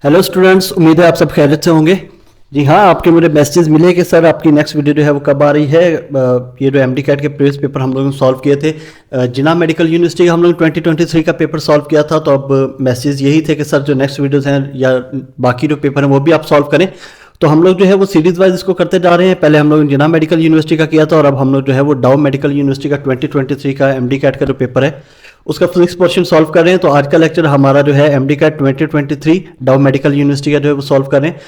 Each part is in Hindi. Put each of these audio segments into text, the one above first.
हेलो स्टूडेंट्स, उम्मीद है आप सब खैरियत से होंगे। जी हाँ, आपके मुझे मैसेज मिले कि सर आपकी नेक्स्ट वीडियो जो है वो कब आ रही है। ये जो एमडी कैट के प्रीवियस पेपर हम लोगों ने सॉल्व किए थे, जिना मेडिकल यूनिवर्सिटी का हम लोग 2023 का पेपर सॉल्व किया था। तो अब मैसेज यही थे कि सर जो नेक्स्ट वीडियोज़ हैं या बाकी जो पेपर हैं वो भी आप सॉल्व करें। तो हम लोग जो है वो सीरीज वाइज इसको करते जा रहे हैं। पहले हम लोग जिना मेडिकल यूनिवर्सिटी का किया था और अब हम लोग जो है वो डाउ मेडिकल यूनिवर्सिटी का 2023 का एमडी कैट का जो पेपर है उसका फिजिक्स पोर्शन सॉल्व कर रहे हैं। तो आज का लेक्चर हमारा जो है एमडी कैट 2023 डाउ मेडिकल यूनिवर्सिटी का जो है वो सॉल्व कर रहे हैं।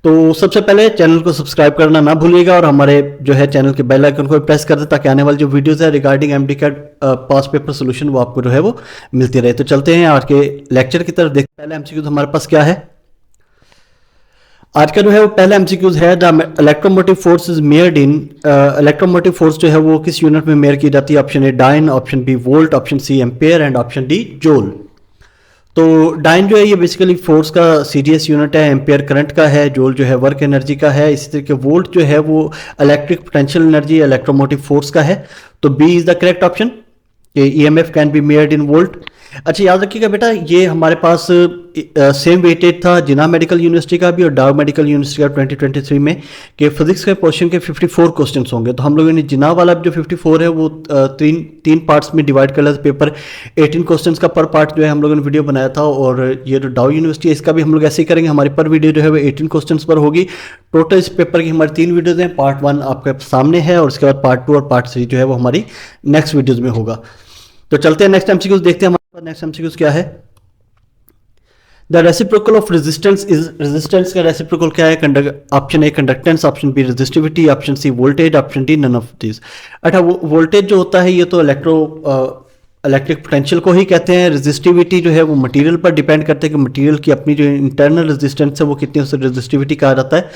तो सबसे पहले चैनल को सब्सक्राइब करना ना भूलिएगा और हमारे जो है चैनल के बेल आइकन को प्रेस कर दें ताकि आने वाली जो वीडियोस है रिगार्डिंग एमडी कैट पास पेपर सोल्यूशन वो आपको जो है वो मिलती रहे। तो चलते हैं आज के लेक्चर की तरफ। देखते पहले एमसीक्यूज हमारे पास क्या है। आज का जो है वो पहला एमसीक्यूज है, the electromotive force is मेयर्ड in. Electromotive force जो है वो किस यूनिट में मेयर की जाती है? Option A dyne, option B volt, option C ampere and option D joule. तो डाइन जो है ये बेसिकली फोर्स का सीडीएस यूनिट है, एम्पेयर करंट का है, जूल जो है वर्क एनर्जी का है। इसी तरीके वोल्ट जो है वो electric potential energy electromotive force का है। तो B is the correct option, EMF can be measured in volt. अच्छा याद रखिएगा बेटा, ये हमारे पास सेम वेटेज था जिना मेडिकल यूनिवर्सिटी का भी और डाउ मेडिकल यूनिवर्सिटी का 2023 में कि फिजिक्स के पोर्शन के 54 क्वेश्चंस होंगे। तो हम लोगों ने जिना वाला जो 54 है वो तीन पार्ट्स में डिवाइड कर लिया। पेपर 18 क्वेश्चंस का पर पार्ट जो है हम लोगों ने वीडियो बनाया था। और ये जो डाउ यूनिवर्सिटी है इसका भी हम लोग ऐसे ही करेंगे, हमारी पर वीडियो जो है वो 18 क्वेश्चंस पर होगी। टोटल इस पेपर की हमारी 3 वीडियोज हैं, पार्ट 1 आपके सामने है और उसके बाद पार्ट 2 और पार्ट 3 जो है वो हमारी नेक्स्ट वीडियोज में होगा। तो चलते हैं नेक्स्ट एमसीक्यूज देखते हैं हमारे पास नेक्स्ट एमसीक्यूज क्या है। The reciprocal of resistance is, resistance का रेसिप्रोकल क्या है? Option A conductance, option B resistivity, option C voltage, option D none of this. अच्छा वोल्टेज जो होता है ये तो इलेक्ट्रिक पोटेंशियल को ही कहते हैं। रेजिस्टिविटी जो है वो मटेरियल पर डिपेंड करते हैं कि मटेरियल की अपनी जो इंटरनल रेजिस्टेंस है वो कितनी, उसे रेजिस्टिविटी कहा जाता है।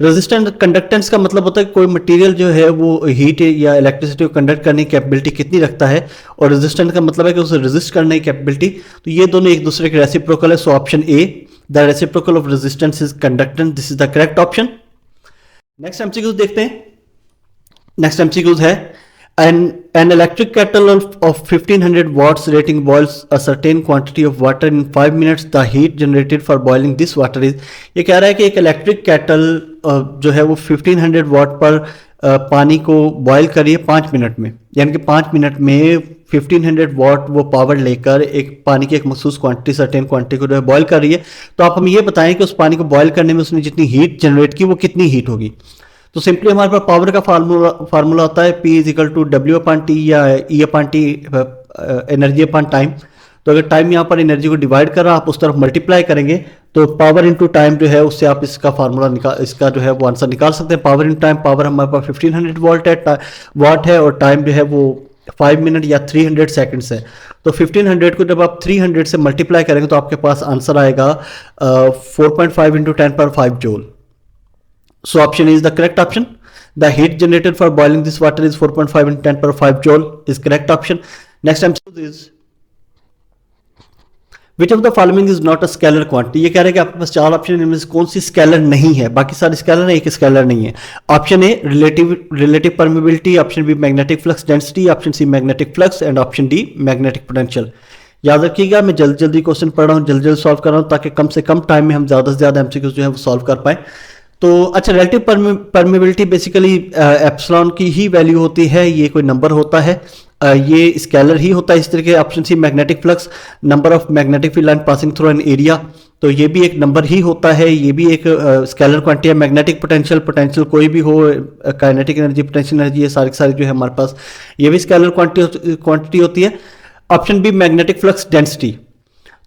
रेजिस्टेंस कंडक्टेंस का मतलब होता है कि कोई मटेरियल जो है वो हीट या इलेक्ट्रिसिटी को कंडक्ट करने की कैपेबिलिटी कितनी रखता है, और रेजिस्टेंस का मतलब है कि उसे रेजिस्ट करने की कैपेबिलिटी। तो ये दोनों एक दूसरे के रेसिप्रोकल है। So option A the reciprocal of resistance is conductance, this is the correct option. Next MCQs देखते हैं। नेक्स्ट एमसीक्यूज है An electric kettle of 1500 watts rating boils a certain quantity of water in 5 minutes. The heat generated for boiling this water is, ये कह रहा है कि एक इलेक्ट्रिक कैटल जो है वो 1500 वाट पर पानी को बॉयल करिए 5 मिनट में, यानी कि 5 मिनट में 1500 वाट वो पावर लेकर एक पानी की एक मखसूस क्वांटिटी, सर्टेन क्वांटिटी को जो है बॉयल कर रही है। तो आप हमें ये बताएं कि उस पानी को बॉयल करने में उसने जितनी हीट जनरेट की वो कितनी हीट होगी। तो सिंपली हमारे पास पावर का फार्मूला होता है P is equal to W/T या E/T एनर्जी अपॉन टाइम। तो अगर टाइम यहाँ पर एनर्जी को डिवाइड कर रहा आप उस तरफ मल्टीप्लाई करेंगे तो पावर इनटू टाइम जो है उससे आप इसका फार्मूला इसका जो है वो आंसर निकाल सकते हैं। पावर इन टाइम, पावर हमारे पास 1500 वाट है और टाइम जो है वो 5 मिनट या 300 सेकेंड्स है। तो 1500 को जब आप 300 से मल्टीप्लाई करेंगे तो आपके पास आंसर आएगा 4.5 into 10⁵ joule. So option is the correct option. The heat generated for boiling this water is 4.5 into 10⁵ joule is correct option. Next answer is which of the following is not a scalar quantity. ये कह रहे हैं कि आपके पास 4 ऑप्शन इनमें से कौन सी स्केलर नहीं है, बाकी सारे स्केलर है, एक स्केलर नहीं है। Option A relative permeability, option B magnetic flux density, option C magnetic flux and option D magnetic potential. याद रखिएगा मैं जल्दी क्वेश्चन पढ़ रहा हूँ, जल्दी सॉल्व कर रहा हूँ ताकि कम से कम टाइम में हम ज़्यादा से ज़्यादा एमसीक्यूज जो है वो सॉल्व कर पाएँ। तो अच्छा रिलेटिव परमेबिलिटी बेसिकली एप्सिलॉन की ही वैल्यू होती है, ये कोई नंबर होता है, ये स्केलर ही होता है। इस तरीके option C magnetic flux, number of magnetic field line passing through an area, तो ये भी एक नंबर ही होता है, ये भी एक स्केलर क्वांटिटी है। मैग्नेटिक पोटेंशियल कोई भी हो, काइनेटिक एनर्जी, पोटेंशियल एनर्जी, ये सारी जो है हमारे पास ये भी स्केलर क्वांटिटी होती है। Option B magnetic flux density,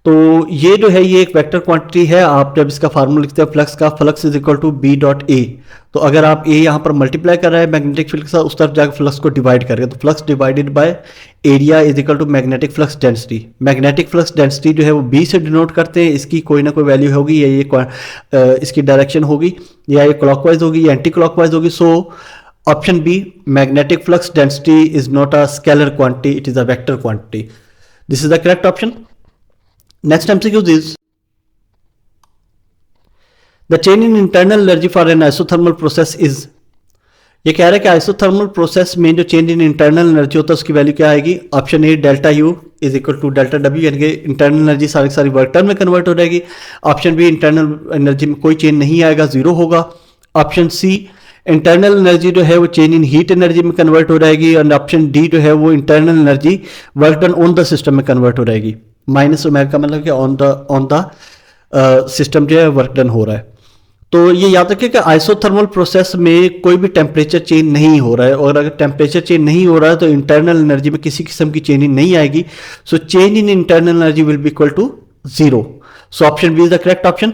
तो ये जो है ये एक वेक्टर क्वांटिटी है। आप जब इसका फार्मूला लिखते हैं फ्लक्स का, flux is equal to B.A, तो अगर आप ए यहाँ पर मल्टीप्लाई कर रहे हैं मैग्नेटिक फील्ड के साथ, उस तरफ जाकर फ्लक्स को डिवाइड करेंगे तो flux divided by area is equal to magnetic flux density. Magnetic flux density जो है वो B से डिनोट करते हैं, इसकी कोई ना कोई वैल्यू होगी, या ये इसकी डायरेक्शन होगी, या ये क्लॉकवाइज होगी या एंटी क्लॉकवाइज होगी। So option B magnetic flux density is not a scalar quantity, it is a vector quantity, this is the correct option. Next MCQ is the change in internal energy for an isothermal process is, ये कह रहा है कि आइसोथर्मल प्रोसेस में जो चेंज इन इंटरनल एनर्जी होता है उसकी वैल्यू क्या आएगी? Option A delta U, is equal to delta W, यानी कि इंटरनल एनर्जी सारी की सारी वर्क डन में कन्वर्ट हो जाएगी। ऑप्शन बी, इंटरनल एनर्जी में कोई चेंज नहीं आएगा, जीरो होगा। ऑप्शन सी, इंटरनल एनर्जी जो है वो चेंज इन हीट एनर्जी में कन्वर्ट हो जाएगी। और ऑप्शन डी जो है वो internal energy work done on the system में कन्वर्ट हो जाएगी। माइनस ओमेगा का मतलब कि ऑन द सिस्टम जो है वर्क डन हो रहा है। तो ये याद रखिए कि आइसोथर्मल प्रोसेस में कोई भी टेम्परेचर चेंज नहीं हो रहा है, और अगर टेम्परेचर चेंज नहीं हो रहा है तो इंटरनल एनर्जी में किसी किस्म की चेंजिंग नहीं आएगी। So change in internal energy will be equal to zero. So option B is the correct option.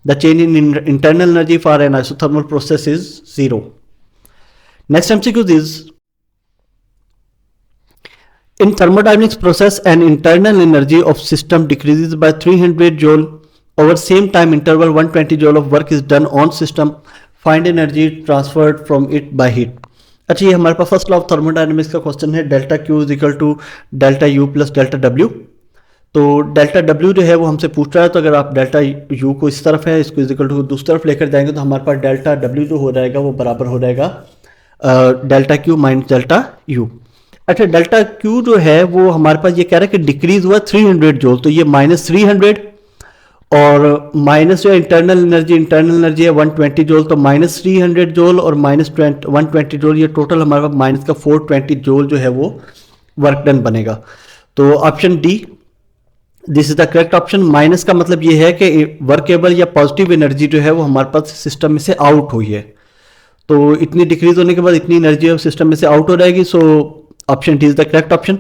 The change in internal energy for an isothermal process is zero. Next MCQ is, in thermodynamics process an internal energy of system decreases by 300 joule over same time interval, 120 joule of work is done on system, find energy transferred from it by heat। अच्छा, ये हमारे पास फर्स्ट लॉ ऑफ थर्मोडायनेमिक्स का क्वेश्चन है, delta Q is equal to delta U plus delta W. तो डेल्टा डब्ल्यू जो है वो हमसे पूछ रहा है, तो अगर आप डेल्टा यू को इस तरफ है, इसको इज इक्वल टू दूसरी तरफ लेकर जाएंगे तो हमारे पास डेल्टा डब्ल्यू जो हो जाएगा वो बराबर हो जाएगा delta Q minus delta U. अच्छा, डेल्टा क्यू जो है वो हमारे पास ये कह रहा है कि डिक्रीज हुआ 300 जूल, तो ये माइनस 300, और माइनस जो इंटरनल एनर्जी है 120 जूल, तो माइनस 300 जूल और माइनस 120 जूल, ये टोटल हमारे पास माइनस का 420 जूल जो है वो वर्क डन बनेगा। तो option D, this is the correct option. Minus का मतलब ये है कि वर्केबल या पॉजिटिव एनर्जी जो है वो हमारे पास सिस्टम में से आउट हुई है, तो इतनी डिक्रीज होने के बाद इतनी एनर्जी सिस्टम में से आउट हो जाएगी। So option D is the correct option.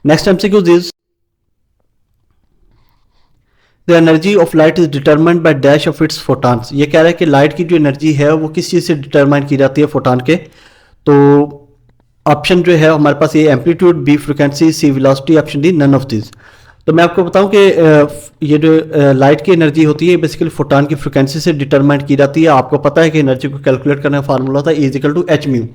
Next MCQ is, the energy of light is determined by dash of its photons. ये कह रहा है कि लाइट की जो एनर्जी है वो किस चीज से डिटरमाइन की जाती है, फोटॉन के। तो ऑप्शन जो है हमारे पास ये amplitude, B frequency, C velocity, option D none of this. तो मैं आपको बताऊं कि ये जो लाइट की एनर्जी होती है बेसिकली फोटॉन की फ्रिक्वेंसी से डिटरमाइन की जाती है। आपको पता है कि एनर्जी को कैलकुलेट करने का फार्मूला होता है E equal to H mu.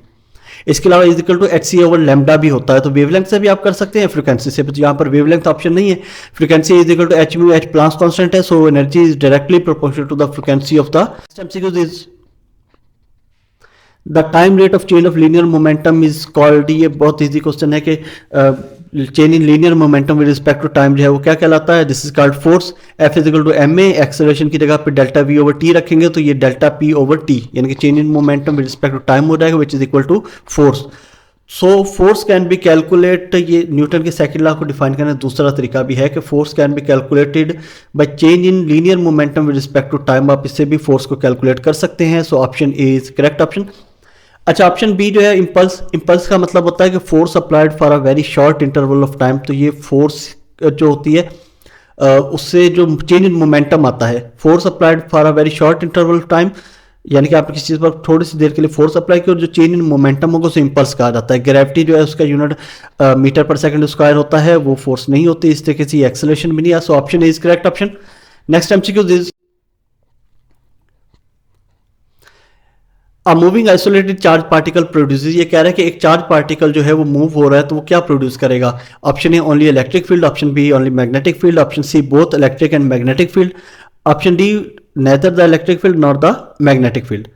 इसके अलावा is equal to h c over lambda भी होता है, तो वेवलेंथ से भी आप कर सकते हैं, फ्रीक्वेंसी से भी। तो यहाँ पर वेवलेंथ ऑप्शन नहीं है, frequency is equal to H mu, H Planck's constant है, so energy is directly proportional to the frequency of the MCQ is, the time rate of change of linear momentum is called. ये बहुत इजी क्वेश्चन है कि change in linear momentum with respect to time जो है वो क्या कहलाता है, this is called force. F is equal to M A, acceleration की जगह पे डेल्टा वी ओवर टी रखेंगे तो ये डेल्टा पी ओवर टी, यानी कि change in momentum with respect to time हो जाएगा, which is equal to force. So force can be calculate, ये न्यूटन के सेकंड लॉ को डिफाइन करने का दूसरा तरीका भी है कि force can be calculated by change in linear momentum with respect to time. आप इससे भी फोर्स को कैलकुलेट कर सकते हैं। So option A is correct option. अच्छा, ऑप्शन बी जो है इंपल्स का मतलब होता है कि force applied for a very short interval of time. तो ये फोर्स जो होती है उससे जो चेंज इन मोमेंटम आता है, force applied for a very short interval of time, यानी कि आपने किसी चीज़ पर थोड़ी सी देर के लिए फोर्स अप्लाई की और जो चेंज इन मोमेंटम होगा उसे इंपल्स कहा जाता है। ग्रेविटी जो है उसका यूनिट मीटर पर सेकंड स्क्वायर होता है, वो फोर्स नहीं होती, इस तरीके से एक्सेलरेशन भी नहीं है। So option is correct option. Next MCQ is, moving isolated charge particle produces. ये कह रहा है कि एक चार्ज पार्टिकल जो है वो मूव हो रहा है तो वो क्या प्रोड्यूस करेगा। Option A only electric field, option B only magnetic field, option C both electric and magnetic field, option D neither the electric field nor the magnetic field.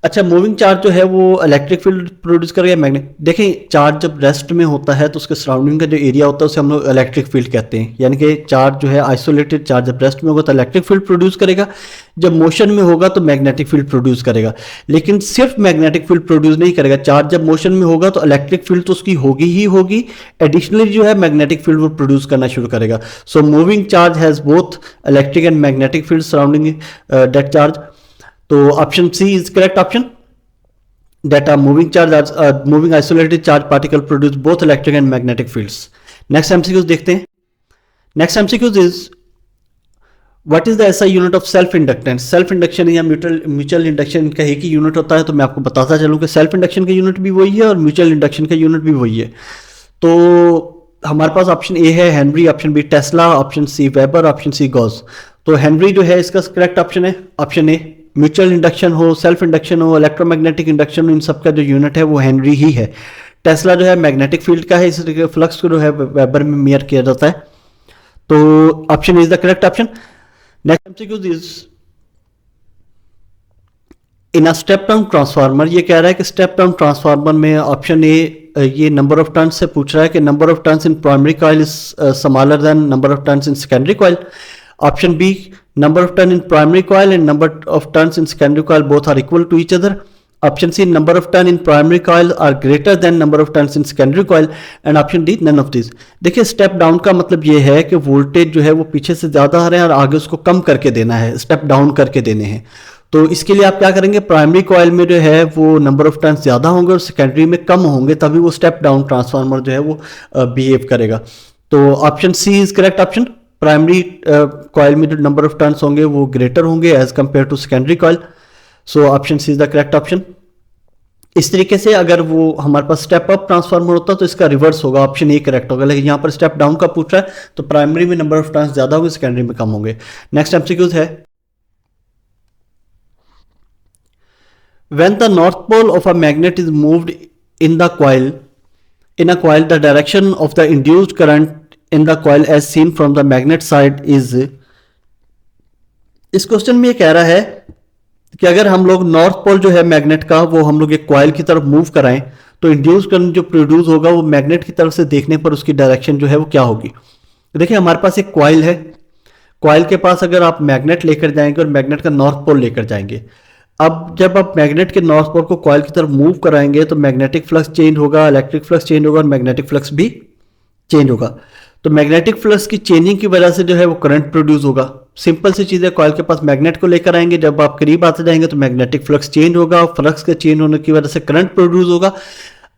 अच्छा, मूविंग चार्ज जो है वो इलेक्ट्रिक फील्ड प्रोड्यूस करेगा मैग्नेटिक। देखें, चार्ज जब रेस्ट में होता है तो उसके सराउंडिंग का जो एरिया होता है उसे हम लोग इलेक्ट्रिक फील्ड कहते हैं, यानी कि चार्ज जो है आइसोलेटेड चार्ज जब रेस्ट में होगा तो इलेक्ट्रिक फील्ड प्रोड्यूस करेगा, जब मोशन में होगा तो मैग्नेटिक फील्ड प्रोड्यूस करेगा। लेकिन सिर्फ मैग्नेटिक फील्ड प्रोड्यूस नहीं करेगा, चार्ज जब मोशन में होगा तो इलेक्ट्रिक फील्ड तो उसकी होगी ही होगी, एडिशनली जो है मैग्नेटिक फील्ड वो प्रोड्यूस करना शुरू करेगा। So moving charge has both electric and magnetic field surrounding that charge. तो option C is correct option, that a moving isolated charge particle produce both electric and magnetic fields. Next MCQs देखते हैं। Next MCQs is, what is the SI unit of self inductance? Self induction या म्यूचुअल इंडक्शन का एक ही यूनिट होता है, तो मैं आपको बताता चलूँ कि सेल्फ इंडक्शन का यूनिट भी वही है और म्यूचुअल इंडक्शन का यूनिट भी वही है। तो हमारे पास ऑप्शन ए है henry, option B tesla, option C weber, option C gauss. तो हेनरी जो है इसका करेक्ट ऑप्शन है ऑप्शन ए। म्यूचुअल इंडक्शन हो, सेल्फ इंडक्शन हो, इलेक्ट्रोमैग्नेटिक इंडक्शन हो, इन सब का जो यूनिट है वो हेनरी ही है। टेस्ला जो है मैग्नेटिक फील्ड का है, इस फ्लक्स को जो है वेबर में मेजर किया जाता है। तो option is the correct option. Next MCQ is, in a step down transformer, ये कह रहा है कि स्टेप डाउन ट्रांसफार्मर में ऑप्शन ए ये नंबर ऑफ टर्न्स से पूछ रहा है कि number of turns in primary coil is smaller than number of turns in secondary coil. Option B, number of turn in primary coil and number of turns in secondary coil both are equal to each other. Option C, number of turn in primary coil are greater than number of turns in secondary coil. And option D, none of these. देखिए स्टेप डाउन का मतलब ये है कि वोल्टेज जो है वो पीछे से ज़्यादा आ रहे हैं और आगे उसको कम करके देना है, स्टेप डाउन करके देने हैं. तो इसके लिए आप क्या करेंगे, प्राइमरी कॉइल में जो है वो नंबर ऑफ टर्न्स ज़्यादा होंगे और सेकेंडरी में कम होंगे, तभी वो स्टेप डाउन ट्रांसफार्मर जो है वो बिहेव करेगा. तो option C is correct option. Primary coil में जो नंबर ऑफ टर्न्स होंगे वो ग्रेटर होंगे as compare to secondary coil. So option C is the correct option. इस तरीके से अगर वो हमारे पास स्टेप अप ट्रांसफार्मर होता तो इसका रिवर्स होगा, ऑप्शन ए करेक्ट होगा. लेकिन यहाँ पर स्टेप डाउन का पूछ रहा है तो प्राइमरी में नंबर ऑफ टर्न्स ज्यादा होंगे, सेकेंडरी में कम होंगे. नेक्स्ट एमसीक्यूज है, when the north pole of a magnet is moved in a coil, the direction of the induced current in the coil as seen from the magnet side is. इस क्वेश्चन में ये कह रहा है कि अगर हम लोग नॉर्थ पोल जो है मैग्नेट का वो हम लोग एक कॉइल की तरफ मूव कराएं तो इंड्यूस करंट जो प्रोड्यूस होगा वो मैग्नेट की तरफ से देखने पर उसकी डायरेक्शन जो है वो क्या होगी. देखिए हमारे पास एक कॉइल है, कॉइल के पास अगर आप मैग्नेट लेकर जाएंगे और मैग्नेट का नॉर्थ पोल लेकर जाएंगे, अब जब आप मैग्नेट के नॉर्थ पोल को कॉइल की तरफ मूव कराएंगे तो मैग्नेटिक फ्लक्स चेंज होगा, इलेक्ट्रिक फ्लक्स चेंज होगा और मैग्नेटिक फ्लक्स भी चेंज होगा. तो मैग्नेटिक फ्लक्स की चेंजिंग की वजह से जो है वो करंट प्रोड्यूस होगा. सिंपल सी चीज़ है, कॉइल के पास मैग्नेट को लेकर आएंगे, जब आप करीब आते जाएंगे तो मैग्नेटिक फ्लक्स चेंज होगा, फ्लक्स के चेंज होने की वजह से करंट प्रोड्यूस होगा.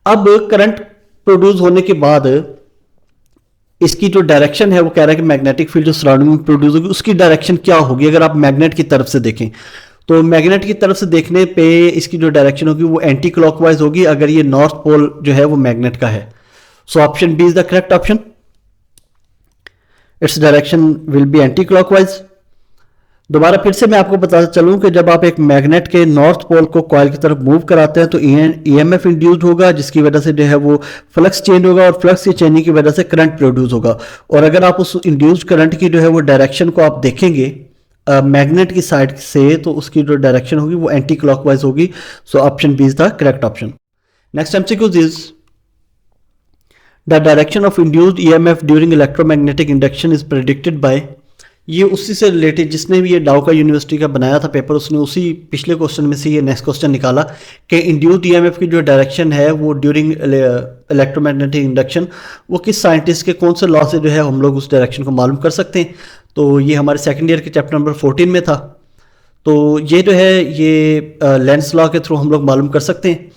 अब करंट प्रोड्यूस होने के बाद इसकी जो डायरेक्शन है वो कह रहा है कि मैग्नेटिक फील्ड जो सराउंडिंग में प्रोड्यूस होगी उसकी डायरेक्शन क्या होगी. अगर आप मैग्नेट की तरफ से देखें तो मैग्नेट की तरफ से देखने पे इसकी जो डायरेक्शन होगी वो एंटी क्लॉकवाइज होगी अगर ये नॉर्थ पोल जो है वो मैग्नेट का है. So option B is the correct option. Its direction will be anti clockwise. दोबारा फिर से मैं आपको बताता चलूं कि जब आप एक मैग्नेट के नॉर्थ पोल को कॉइल की तरफ मूव कराते हैं तो ईएमएफ इंड्यूस्ड होगा जिसकी वजह से जो है वो फ्लक्स चेंज होगा और फ्लक्स की चेंजिंग की वजह से करंट प्रोड्यूस होगा. और अगर आप उस इंड्यूस्ड करंट की जो है वो डायरेक्शन को आप देखेंगे मैग्नेट की साइड से तो उसकी जो डायरेक्शन होगी वो एंटी क्लॉकवाइज होगी. So option B is the correct option. Next MCQs is the direction of induced EMF during electromagnetic induction is predicted by. ये उसी से रिलेटेड जिसने भी ये डाउका यूनिवर्सिटी का बनाया था पेपर उसने उसी पिछले क्वेश्चन में से ये नेक्स्ट क्वेश्चन निकाला कि इंड्यूस्ड ईएमएफ की जो डायरेक्शन है वो ड्यूरिंग इलेक्ट्रोमैग्नेटिक इंडक्शन वो किस साइंटिस्ट के कौन से लॉ से जो है हम लोग उस डायरेक्शन को मालूम कर सकते हैं. तो ये हमारे सेकेंड ईयर के चैप्टर नंबर 14 में था. तो ये जो है ये लेंस लॉ के थ्रू हम लोग मालूम कर सकते हैं.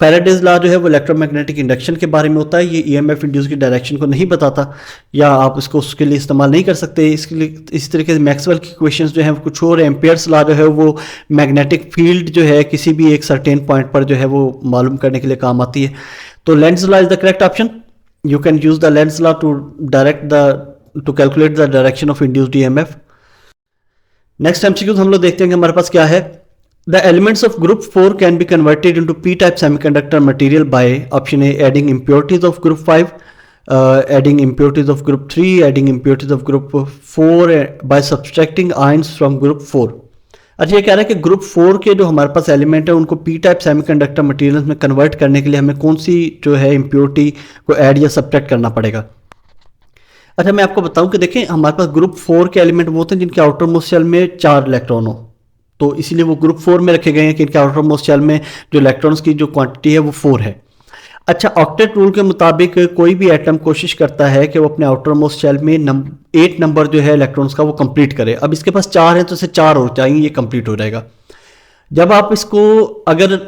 फैराडेज लॉ जो है वो इलेक्ट्रोमैग्नेटिक इंडक्शन के बारे में होता है, ये ईएमएफ इंड्यूस की डायरेक्शन को नहीं बताता या आप इसको उसके लिए इस्तेमाल नहीं कर सकते. इसके लिए इस तरीके से मैक्सवेल की क्वेश्चंस जो है कुछ और, एम्पियर्स लॉ जो है वो मैग्नेटिक फील्ड जो है किसी भी एक सर्टेन पॉइंट पर जो है वो मालूम करने के लिए काम आती है. तो Lenz law is the correct option. You can use the Lenz law to calculate the direction of induced EMF. Next MCQ हम लोग देखते हैं कि हमारे पास क्या है. The elements of group 4 can be converted into P type semiconductor material by option A adding impurities of group 5, adding impurities of group 3, adding impurities of group 4 by subtracting ions from group 4. अच्छा ये कह रहा है कि ग्रुप 4 के जो हमारे पास एलिमेंट है उनको पी टाइप सेमीकंडक्टर मटेरियल्स में कन्वर्ट करने के लिए हमें कौन सी जो है इम्प्योरिटी को ऐड या सब्ट्रैक्ट करना पड़ेगा. अच्छा मैं आपको बताऊं कि देखें हमारे पास ग्रुप 4 के एलिमेंट वो होते हैं जिनके आउटर मोस्ट शेल में 4 इलेक्ट्रॉन हो, तो इसीलिए वो ग्रुप 4 में रखे गए हैं कि इनके आउटर मोस्ट शेल में जो इलेक्ट्रॉन्स की जो क्वांटिटी है वो 4 है. अच्छा ऑक्टेट रूल के मुताबिक कोई भी एटम कोशिश करता है कि वो अपने आउटर मोस्ट शेल में 8 नंबर जो है इलेक्ट्रॉन्स का वो कंप्लीट करे. अब इसके पास 4 है तो इसे 4 और चाहिए, ये कंप्लीट हो जाएगा. जब आप इसको अगर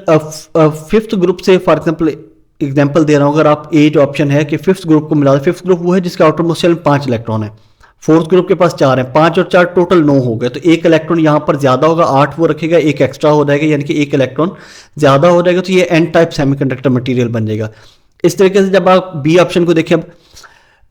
फिफ्थ ग्रुप से फॉर एग्जाम्पल दे रहा हूं, अगर आप ए जो ऑप्शन है कि फिफ्थ ग्रुप को मिला दे, फिफ्थ ग्रुप वो है जिसका आउटर मोस्ट शेल में 5 इलेक्ट्रॉन है, फोर्थ ग्रुप के पास 4 है, 5 और 4 टोटल 9 हो गए, तो एक इलेक्ट्रॉन यहां पर ज्यादा होगा, 8 वो रखेगा, एक एक्स्ट्रा हो जाएगा, यानी कि एक इलेक्ट्रॉन ज्यादा हो जाएगा, तो ये एन टाइप सेमीकंडक्टर मटेरियल बन जाएगा. इस तरीके से जब आप बी ऑप्शन को देखिए, अब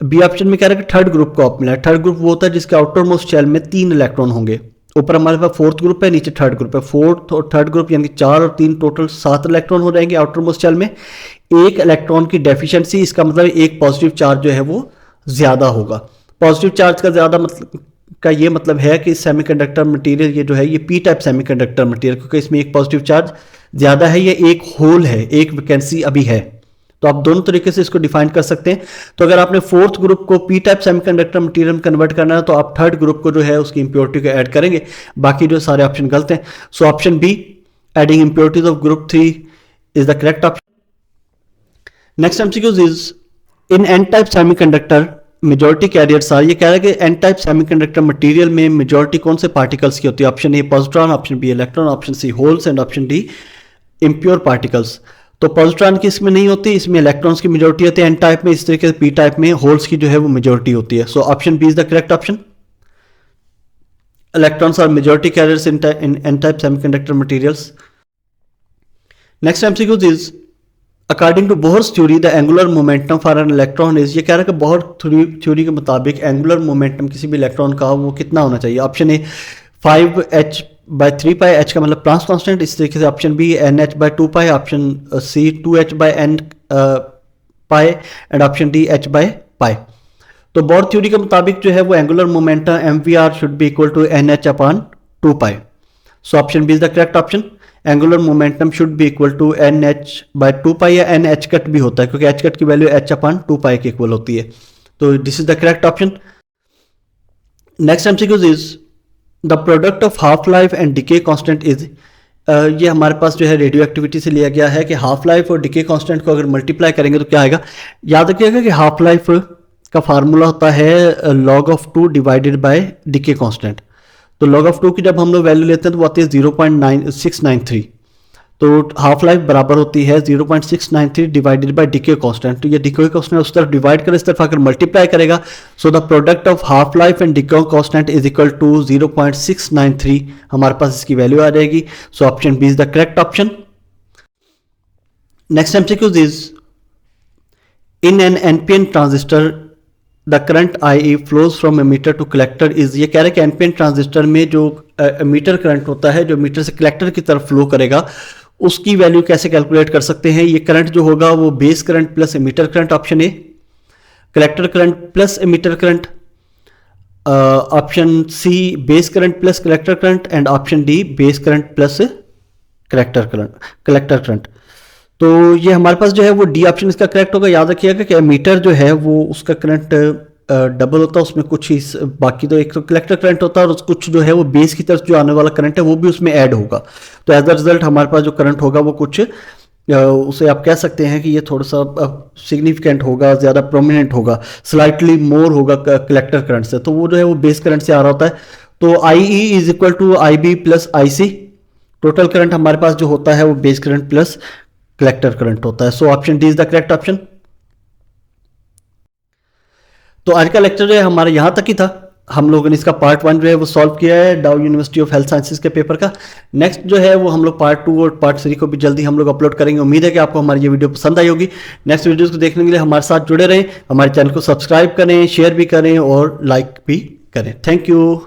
बी ऑप्शन में कह रहा है कि थर्ड ग्रुप को आप मिला. थर्ड ग्रुप वो होता है जिसके आउटर मोस्ट शेल में 3 इलेक्ट्रॉन होंगे. ऊपर हमारे पास फोर्थ ग्रुप है, नीचे थर्ड ग्रुप है. फोर्थ और थर्ड ग्रुप यानी 4 और 3 टोटल 7 इलेक्ट्रॉन हो जाएंगे आउटर मोस्ट शेल में. एक इलेक्ट्रॉन की डेफिशिएंसी, इसका मतलब एक पॉजिटिव चार्ज जो है वो ज्यादा होगा. पॉजिटिव चार्ज का ज्यादा मतलब का ये मतलब है कि सेमीकंडक्टर मटेरियल ये जो है ये पी टाइप सेमीकंडक्टर मटेरियल, क्योंकि इसमें एक पॉजिटिव चार्ज ज़्यादा है, ये एक होल है, एक वैकेंसी अभी है। तो आप दोनों तरीके से इसको डिफाइन कर सकते हैं। तो अगर आपने फोर्थ ग्रुप को पी टाइप सेमीकंडक्टर मटेरियल में कन्वर्ट करना है तो आप थर्ड ग्रुप को जो है उसकी इंप्योरिटी को ऐड करेंगे, बाकी जो सारे ऑप्शन गलत हैं। So option B, adding impurities of group 3 is the correct option. Next MCQs is in n type semiconductor majority carriers are, ये कह रहा है कि एन टाइप सेमीकंडक्टर मटेरियल में मेजॉरिटी कौन से पार्टिकल्स की होती है? Option A positron, option B electron, option C holes and option D impure particles. तो पॉजिट्रॉन की इसमें नहीं होती, इसमें इलेक्ट्रॉन्स की मेजॉरिटी होती है एन टाइप में, इस तरीके से पी टाइप में होल्स की जो है वो मेजॉरिटी होती है। So option B is the correct option. Electrons are majority carriers in n type semiconductor materials. Next MCQs is according to Bohr's theory the angular momentum for an electron is, ये कह रहा है कि बोहर थ्योरी के मुताबिक एंगुलर मोमेंटम किसी भी इलेक्ट्रॉन का वो कितना होना चाहिए? Option A 5h/3 pi, h का मतलब प्लांक्स कांस्टेंट, इस तरीके से option B nh/2 pi, option C 2h/n pi and option D h/पाई। तो बोहर थ्योरी के मुताबिक जो है वो angular momentum mvr should be equal to nh/2 pi. So option B is the correct option. Angular momentum should be equal to nh/2 pi या nh कट भी होता है, क्योंकि h कट की वैल्यू h/2 पाई के इक्वल होती है। तो this is the correct option. Next MCQs is the product of half life and decay constant is, ये हमारे पास जो है रेडियो एक्टिविटी से लिया गया है कि हाफ लाइफ और डिके कांस्टेंट को अगर मल्टीप्लाई करेंगे तो क्या आएगा? याद रखिएगा कि हाफ लाइफ का फार्मूला होता है log of 2 divided by decay constant. तो log ऑफ 2 की जब हम लोग वैल्यू लेते हैं तो वो आती है 0.693। तो हाफ लाइफ बराबर होती है 0.693 डिवाइडेड बाय डिके कांस्टेंट। तो ये डिके कांस्टेंट उस तरफ डिवाइड कर इस तरफ आकर मल्टीप्लाई करेगा, so the product of half life and decay constant is equal to 0.693, हमारे पास इसकी वैल्यू आ जाएगी। So option B is the correct option. Next MCQs is in an NPN transistor the current IE flows from emitter to collector is, ये कह रहे हैं कि एनपीएन ट्रांजिस्टर में जो एमीटर करंट होता है जो मीटर से कलेक्टर की तरफ फ्लो करेगा उसकी वैल्यू कैसे कैलकुलेट कर सकते हैं? ये करंट जो होगा वो base current plus emitter current, option A collector current plus emitter current, option C base current plus collector current and option D base current plus collector current. तो ये हमारे पास जो है वो डी ऑप्शन इसका करेक्ट होगा। याद रखिएगा कि मीटर जो है वो उसका करंट डबल होता है, उसमें कुछ ही बाकी तो एक तो कलेक्टर करंट होता है और कुछ जो है वो बेस की तरफ जो आने वाला करंट है वो भी उसमें ऐड होगा। तो एज अ रिजल्ट हमारे पास जो करंट होगा वो कुछ उसे आप कह सकते हैं कि ये थोड़ा सा सिग्निफिकेंट होगा, ज़्यादा प्रोमिनेंट होगा, स्लाइटली मोर होगा कलेक्टर करंट से। तो वो जो है वो बेस करंट से आ रहा होता है। तो IE is equal to IB plus IC, total current हमारे पास जो होता है वो base current plus collector current होता है। So option D is the correct option. तो आज का लेक्चर जो है हमारा यहां तक ही था। हम लोगों ने इसका पार्ट 1 जो है वो सॉल्व किया है डाउ यूनिवर्सिटी ऑफ हेल्थ साइंसेज के पेपर का। नेक्स्ट जो है वो हम लोग पार्ट 2 और पार्ट 3 को भी जल्दी हम लोग अपलोड करेंगे। उम्मीद है कि आपको हमारी ये वीडियो पसंद आई होगी। नेक्स्ट वीडियोस को देखने के लिए हमारे साथ जुड़े रहें, हमारे चैनल को सब्सक्राइब करें, शेयर भी करें और लाइक भी करें। Thank you.